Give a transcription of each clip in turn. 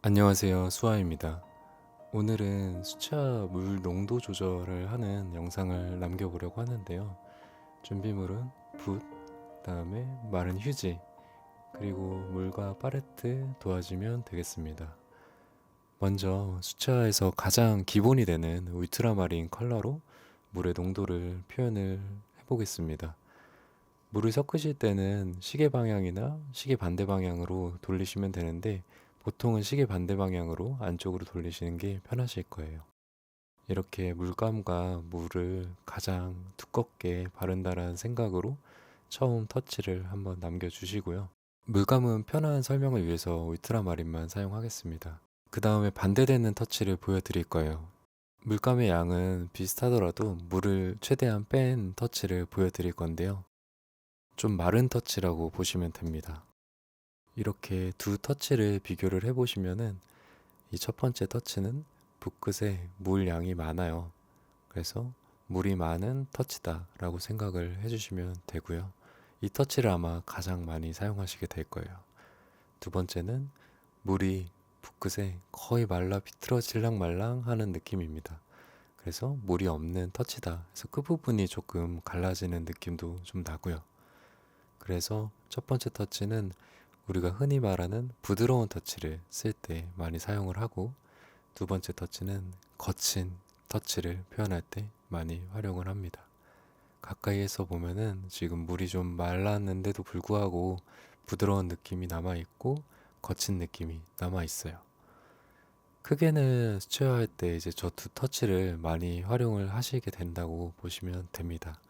안녕하세요. 수아입니다. 오늘은 수채 물 농도 조절을 하는 영상을 남겨보려고 하는데요. 준비물은 붓, 그다음에 마른 휴지, 그리고 물과 팔레트 도와주면 되겠습니다. 먼저 수채화에서 가장 기본이 되는 울트라마린 컬러로 물의 농도를 표현을 해보겠습니다. 물을 섞으실 때는 시계 방향이나 시계 반대 방향으로 돌리시면 되는데 보통은 시계 반대 방향으로 안쪽으로 돌리시는 게 편하실 거예요. 이렇게 물감과 물을 가장 두껍게 바른다라는 생각으로 처음 터치를 한번 남겨주시고요. 물감은 편한 설명을 위해서 울트라마린만 사용하겠습니다. 그 다음에 반대되는 터치를 보여드릴 거예요. 물감의 양은 비슷하더라도 물을 최대한 뺀 터치를 보여드릴 건데요. 좀 마른 터치라고 보시면 됩니다. 이렇게 두 터치를 비교를 해보시면은 이 첫 번째 터치는 붓끝에 물 양이 많아요. 그래서 물이 많은 터치다 라고 생각을 해주시면 되고요. 이 터치를 아마 가장 많이 사용하시게 될 거예요. 두 번째는 물이 붓끝에 거의 말라 비틀어질랑 말랑 하는 느낌입니다. 그래서 물이 없는 터치다. 그래서 끝부분이 조금 갈라지는 느낌도 좀 나고요. 그래서 첫 번째 터치는 우리가 흔히 말하는 부드러운 터치를 쓸 때 많이 사용을 하고, 두 번째 터치는 거친 터치를 표현할 때 많이 활용을 합니다. 가까이에서 보면은 지금 물이 좀 말랐는데도 불구하고 부드러운 느낌이 남아있고 거친 느낌이 남아있어요. 크게는 수채화할 때 이제 저 두 터치를 많이 활용을 하시게 된다고 보시면 됩니다.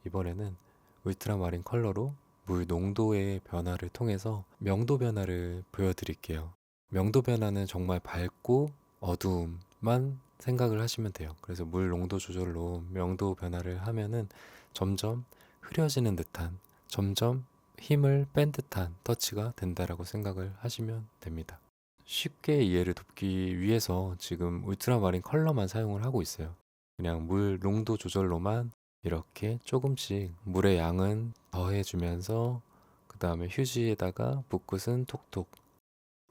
이번에는 울트라마린 컬러로 물 농도의 변화를 통해서 명도 변화를 보여드릴게요. 명도 변화는 정말 밝고 어두움만 생각을 하시면 돼요. 그래서 물 농도 조절로 명도 변화를 하면은 점점 흐려지는 듯한, 점점 힘을 뺀 듯한 터치가 된다라고 생각을 하시면 됩니다. 쉽게 이해를 돕기 위해서 지금 울트라마린 컬러만 사용을 하고 있어요. 그냥 물 농도 조절로만 이렇게 조금씩 물의 양은 더해주면서 그 다음에 휴지에다가 붓끝은 톡톡,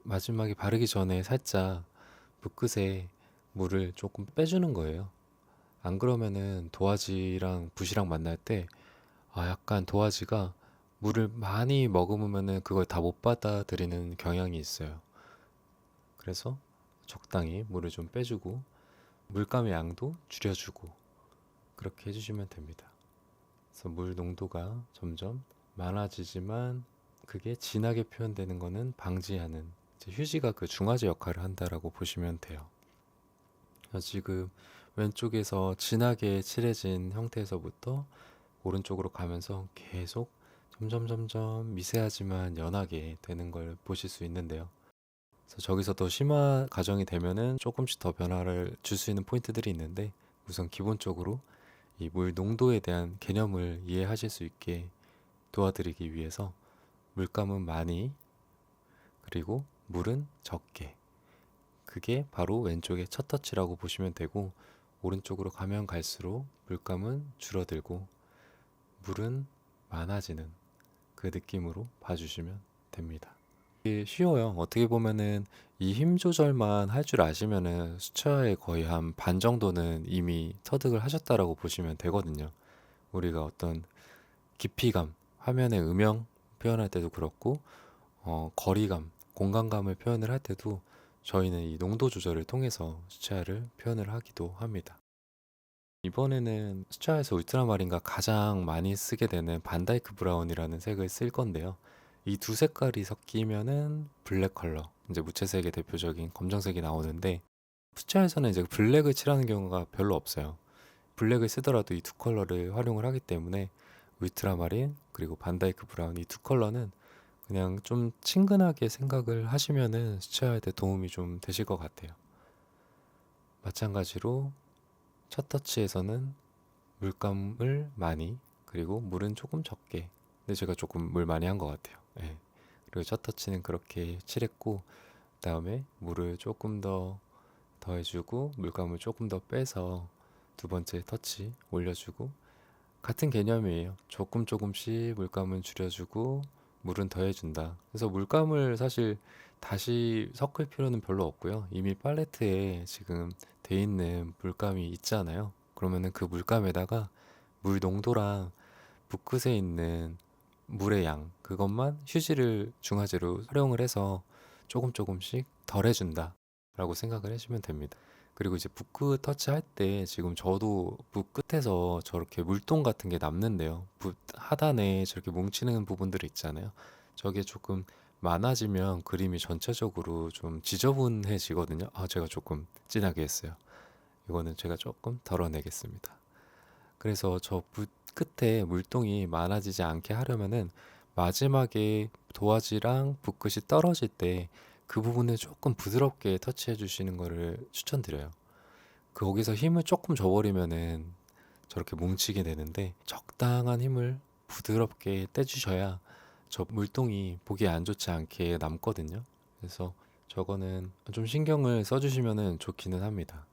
마지막에 바르기 전에 살짝 붓끝에 물을 조금 빼주는 거예요. 안 그러면은 도화지랑 붓이랑 만날 때 약간 도화지가 물을 많이 머금으면은 그걸 다 못 받아들이는 경향이 있어요. 그래서 적당히 물을 좀 빼주고 물감의 양도 줄여주고 그렇게 해주시면 됩니다. 그래서 물 농도가 점점 많아지지만 그게 진하게 표현되는 거는 방지하는, 이제 휴지가 그 중화제 역할을 한다라고 보시면 돼요. 지금 왼쪽에서 진하게 칠해진 형태에서부터 오른쪽으로 가면서 계속 점점 미세하지만 연하게 되는 걸 보실 수 있는데요. 그래서 저기서 더 심화 가정이 되면은 조금씩 더 변화를 줄 수 있는 포인트들이 있는데, 우선 기본적으로 이 물 농도에 대한 개념을 이해하실 수 있게 도와드리기 위해서 물감은 많이, 그리고 물은 적게, 그게 바로 왼쪽의 첫 터치라고 보시면 되고, 오른쪽으로 가면 갈수록 물감은 줄어들고 물은 많아지는 그 느낌으로 봐주시면 됩니다. 이게 쉬워요. 어떻게 보면은 이 힘 조절만 할 줄 아시면은 수채화의 거의 한 반 정도는 이미 터득을 하셨다라고 보시면 되거든요. 우리가 어떤 깊이감, 화면의 음영 표현할 때도 그렇고, 거리감, 공간감을 표현을 할 때도 저희는 이 농도 조절을 통해서 수채화를 표현을 하기도 합니다. 이번에는 수채화에서 울트라마린과 가장 많이 쓰게 되는 반다이크 브라운이라는 색을 쓸 건데요. 이 두 색깔이 섞이면은 블랙 컬러, 이제 무채색의 대표적인 검정색이 나오는데, 수채화에서는 이제 블랙을 칠하는 경우가 별로 없어요. 블랙을 쓰더라도 이 두 컬러를 활용을 하기 때문에 울트라마린 그리고 반다이크 브라운 이 두 컬러는 그냥 좀 친근하게 생각을 하시면은 수채화할 때 도움이 좀 되실 것 같아요. 마찬가지로 첫 터치에서는 물감을 많이, 그리고 물은 조금 적게. 근데 제가 조금 물 많이 한 것 같아요. 예. 그리고 첫 터치는 그렇게 칠했고, 그다음에 물을 조금 더 더해주고 물감을 조금 더 빼서 두 번째 터치 올려주고, 같은 개념이에요. 조금씩 물감은 줄여주고 물은 더해준다. 그래서 물감을 사실 다시 섞을 필요는 별로 없고요. 이미 팔레트에 지금 돼 있는 물감이 있잖아요. 그러면은 그 물감에다가 물 농도랑 붓끝에 있는 물의 양, 그것만 휴지를 중화제로 활용을 해서 조금씩 덜해준다 라고 생각을 해주면 됩니다. 그리고 이제 붓끝 터치할 때 지금 저도 붓 끝에서 저렇게 물동 같은 게 남는데요. 붓 하단에 저렇게 뭉치는 부분들이 있잖아요. 저게 조금 많아지면 그림이 전체적으로 좀 지저분해지거든요. 아, 제가 조금 진하게 했어요. 이거는 제가 조금 덜어내겠습니다. 그래서 저 붓 끝에 물동이 많아지지 않게 하려면은 마지막에 도화지랑 붓끝이 떨어질 때 그 부분을 조금 부드럽게 터치해 주시는 거를 추천드려요. 거기서 힘을 조금 줘버리면은 저렇게 뭉치게 되는데 적당한 힘을 부드럽게 떼주셔야 저 물동이 보기 안 좋지 않게 남거든요. 그래서 저거는 좀 신경을 써주시면은 좋기는 합니다.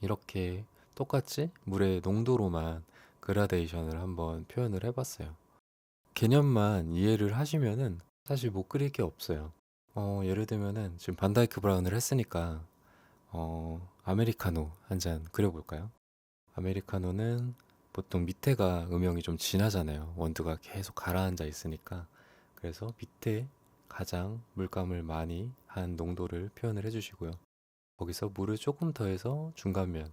이렇게 똑같이 물의 농도로만 그라데이션을 한번 표현을 해봤어요. 개념만 이해를 하시면은 사실 못 그릴 게 없어요. 예를 들면은 지금 반다이크 브라운을 했으니까 아메리카노 한 잔 그려볼까요? 아메리카노는 보통 밑에가 음영이 좀 진하잖아요. 원두가 계속 가라앉아 있으니까. 그래서 밑에 가장 물감을 많이 한 농도를 표현을 해주시고요. 거기서 물을 조금 더해서 중간면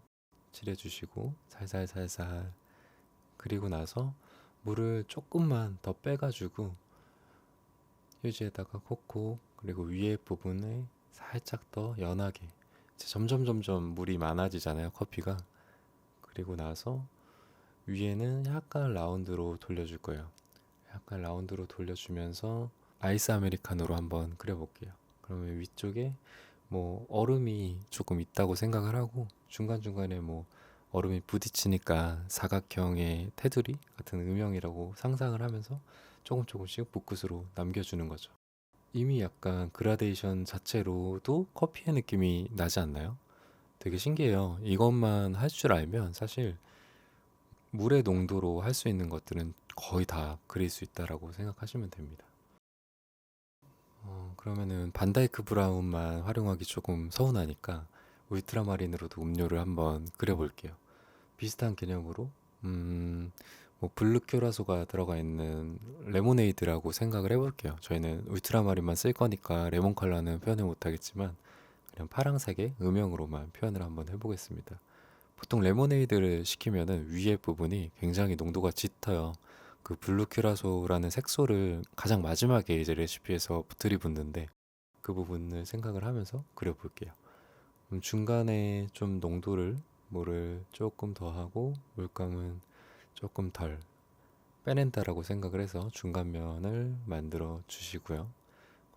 칠해주시고 살살살살, 그리고 나서 물을 조금만 더 빼가지고 휴지에다가 콕콕, 그리고 위에 부분에 살짝 더 연하게, 이제 점점 물이 많아지잖아요, 커피가. 그리고 나서 위에는 약간 라운드로 돌려줄 거예요. 약간 라운드로 돌려주면서 아이스 아메리카노로 한번 그려볼게요. 그러면 위쪽에 뭐 얼음이 조금 있다고 생각을 하고, 중간중간에 뭐 얼음이 부딪히니까 사각형의 테두리 같은 음영이라고 상상을 하면서 조금씩 붓끝으로 남겨주는 거죠. 이미 약간 그라데이션 자체로도 커피의 느낌이 나지 않나요? 되게 신기해요. 이것만 할 줄 알면 사실 물의 농도로 할 수 있는 것들은 거의 다 그릴 수 있다라고 생각하시면 됩니다. 그러면은 반다이크 브라운만 활용하기 조금 서운하니까 울트라마린으로도 음료를 한번 그려볼게요. 비슷한 개념으로 뭐 블루 큐라소가 들어가 있는 레모네이드라고 생각을 해볼게요. 저희는 울트라마린만 쓸 거니까 레몬 컬러는 표현을 못하겠지만 그냥 파란색의 음영으로만 표현을 한번 해보겠습니다. 보통 레모네이드를 시키면은 위에 부분이 굉장히 농도가 짙어요. 그 블루 큐라소라는 색소를 가장 마지막에 이제 레시피에서 들이붓는데 그 부분을 생각을 하면서 그려볼게요. 중간에 좀 농도를 물을 조금 더 하고 물감은 조금 덜 빼낸다라고 생각을 해서 중간면을 만들어 주시고요.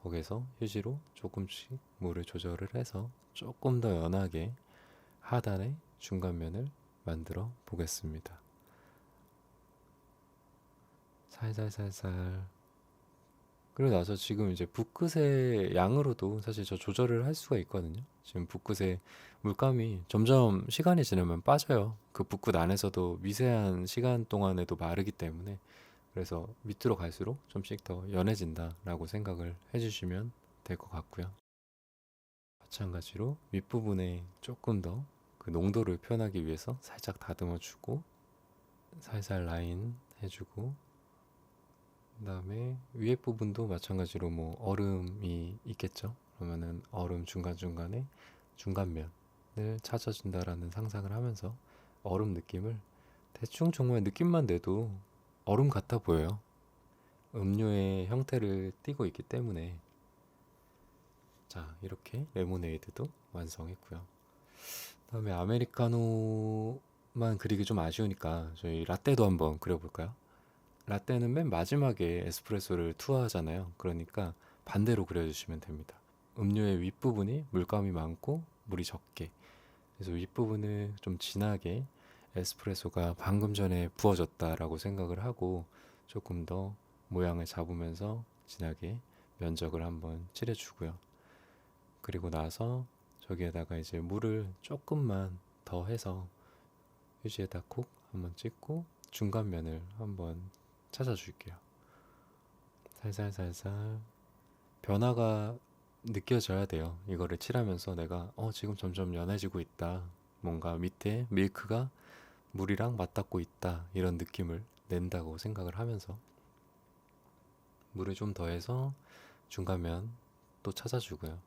거기서 휴지로 조금씩 물을 조절을 해서 조금 더 연하게 하단에 중간면을 만들어 보겠습니다. 살살살살. 그리고 나서 지금 이제 붓끝의 양으로도 사실 저 조절을 할 수가 있거든요. 지금 붓끝에 물감이 점점 시간이 지나면 빠져요. 그 붓끝 안에서도 미세한 시간 동안에도 마르기 때문에, 그래서 밑으로 갈수록 좀씩 더 연해진다라고 생각을 해주시면 될 것 같고요. 마찬가지로 윗부분에 조금 더 그 농도를 표현하기 위해서 살짝 다듬어 주고 살살 라인 해주고, 그다음에 위에 부분도 마찬가지로 뭐 얼음이 있겠죠. 그러면은 얼음 중간중간에 중간면을 찾아준다라는 상상을 하면서 얼음 느낌을 대충 정말 느낌만 내도 얼음 같아 보여요. 음료의 형태를 띠고 있기 때문에. 자, 이렇게 레모네이드도 완성했고요. 그다음에 아메리카노만 그리기 좀 아쉬우니까 저희 라떼도 한번 그려볼까요? 라떼는 맨 마지막에 에스프레소를 투하하잖아요. 그러니까 반대로 그려주시면 됩니다. 음료의 윗부분이 물감이 많고 물이 적게, 그래서 윗부분을 좀 진하게 에스프레소가 방금 전에 부어졌다라고 생각을 하고 조금 더 모양을 잡으면서 진하게 면적을 한번 칠해주고요. 그리고 나서 저기에다가 이제 물을 조금만 더 해서 휴지에다 콕 한번 찍고 중간면을 한번 찾아줄게요. 살살살살 변화가 느껴져야 돼요. 이거를 칠하면서 내가 지금 점점 연해지고 있다. 뭔가 밑에 밀크가 물이랑 맞닿고 있다. 이런 느낌을 낸다고 생각을 하면서 물을 좀 더해서 중간면 또 찾아주고요.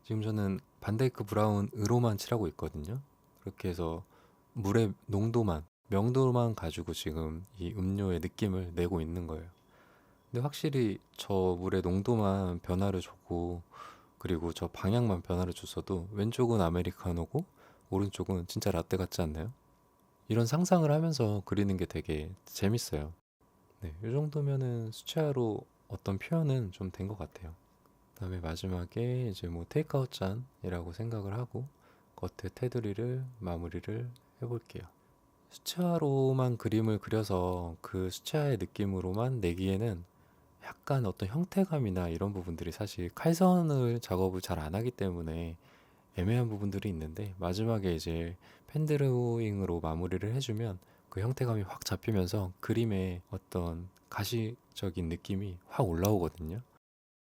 지금 저는 반데이크 브라운으로만 칠하고 있거든요. 그렇게 해서 물의 농도만, 명도만 가지고 지금 이 음료의 느낌을 내고 있는 거예요. 근데 확실히 저 물의 농도만 변화를 주고 그리고 저 방향만 변화를 줬어도 왼쪽은 아메리카노고 오른쪽은 진짜 라떼 같지 않나요? 이런 상상을 하면서 그리는 게 되게 재밌어요. 네, 이 정도면은 수채화로 어떤 표현은 좀 된 것 같아요. 그다음에 마지막에 이제 뭐 테이크아웃 잔이라고 생각을 하고 겉에 테두리를 마무리를 해볼게요. 수채화로만 그림을 그려서 그 수채화의 느낌으로만 내기에는 약간 어떤 형태감이나 이런 부분들이 사실 칼선을 작업을 잘 안 하기 때문에 애매한 부분들이 있는데 마지막에 이제 펜드로잉으로 마무리를 해주면 그 형태감이 확 잡히면서 그림의 어떤 가시적인 느낌이 확 올라오거든요.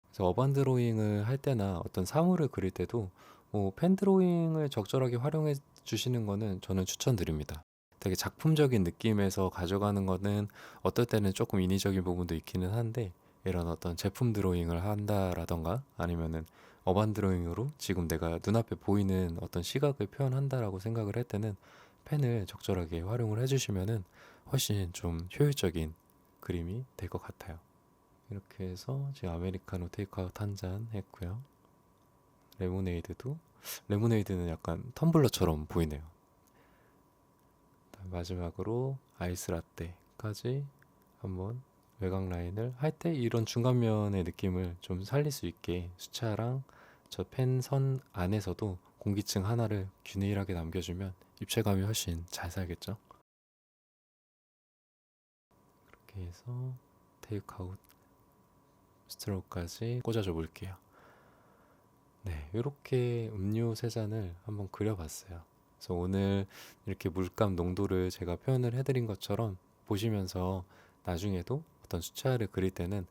그래서 어반 드로잉을 할 때나 어떤 사물을 그릴 때도 뭐 펜 드로잉을 적절하게 활용해 주시는 거는 저는 추천드립니다. 되게 작품적인 느낌에서 가져가는 거는 어떨 때는 조금 인위적인 부분도 있기는 한데 이런 어떤 제품 드로잉을 한다라던가 아니면은 어반 드로잉으로 지금 내가 눈앞에 보이는 어떤 시각을 표현한다라고 생각을 할 때는 펜을 적절하게 활용을 해주시면은 훨씬 좀 효율적인 그림이 될 것 같아요. 이렇게 해서 지금 아메리카노 테이크아웃 한 잔 했고요. 레모네이드도 레모네이드는 약간 텀블러처럼 보이네요. 마지막으로 아이스 라떼까지 한번 외곽 라인을 할 때 이런 중간면의 느낌을 좀 살릴 수 있게 수차랑 저 펜 선 안에서도 공기층 하나를 균일하게 남겨주면 입체감이 훨씬 잘 살겠죠. 이렇게 해서 테이크아웃 스트로크까지 꽂아줘 볼게요. 네, 이렇게 음료 세 잔을 한번 그려봤어요. 그래서 오늘 이렇게 물감 농도를 제가 표현을 해드린 것처럼 보시면서 나중에도 어떤 수채화를 그릴 때는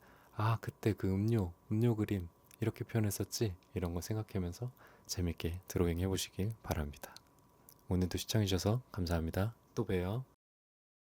그때 그 음료 그림 이렇게 표현했었지 이런 거 생각하면서 재밌게 드로잉 해보시길 바랍니다. 오늘도 시청해주셔서 감사합니다. 또 봬요.